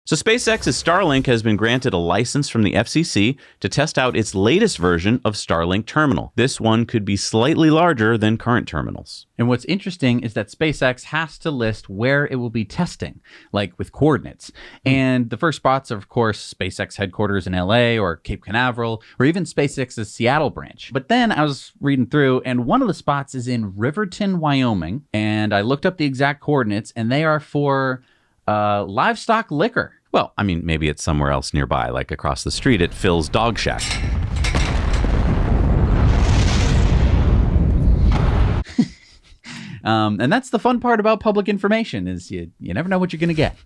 So SpaceX's Starlink has been granted a license from the FCC to test out its latest version of Starlink terminal. This one could be slightly larger than current terminals. And what's interesting is that SpaceX has to list where it will be testing, like with coordinates. And the first spots are, of course, SpaceX headquarters in LA or Cape Canaveral, or even SpaceX's Seattle branch. But then I was reading through, and one of the spots is in Riverton, Wyoming. And I looked up the exact coordinates, and they are for livestock liquor. Well, I mean, maybe it's somewhere else nearby, like across the street at Phil's Dog Shack. And that's the fun part about public information is you never know what you're going to get.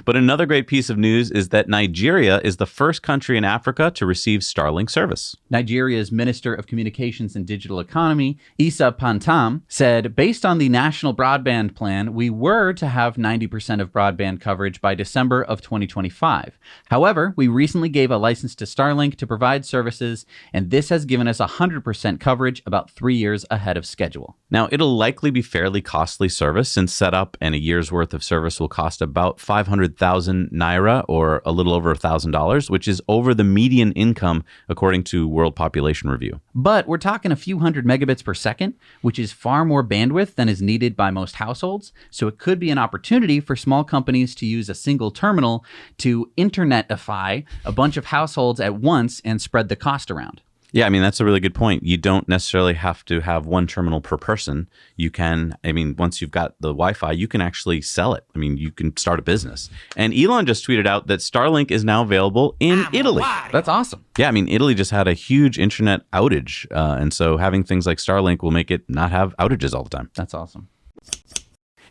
But another great piece of news is that Nigeria is the first country in Africa to receive Starlink service. Nigeria's Minister of Communications and Digital Economy, Issa Pantam, said, based on the national broadband plan, we were to have 90% of broadband coverage by December of 2025. However, we recently gave a license to Starlink to provide services, and this has given us 100% coverage about 3 years ahead of schedule. Now, it'll likely be fairly costly service, since setup and a year's worth of service will cost about 500,000 naira, or a little over $1,000, which is over the median income according to World Population Review. But we're talking a few hundred megabits per second, which is far more bandwidth than is needed by most households. So it could be an opportunity for small companies to use a single terminal to internetify a bunch of households at once and spread the cost around. Yeah, I mean, that's a really good point. You don't necessarily have to have one terminal per person. You can, I mean, once you've got the Wi-Fi, you can actually sell it. I mean, you can start a business. And Elon just tweeted out that Starlink is now available in Italy. That's awesome. Yeah, I mean, Italy just had a huge internet outage. And so having things like Starlink will make it not have outages all the time. That's awesome.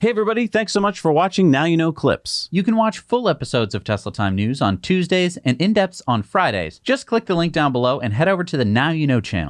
Hey, everybody. Thanks so much for watching Now You Know Clips. You can watch full episodes of Tesla Time News on Tuesdays and in-depths on Fridays. Just click the link down below and head over to the Now You Know channel.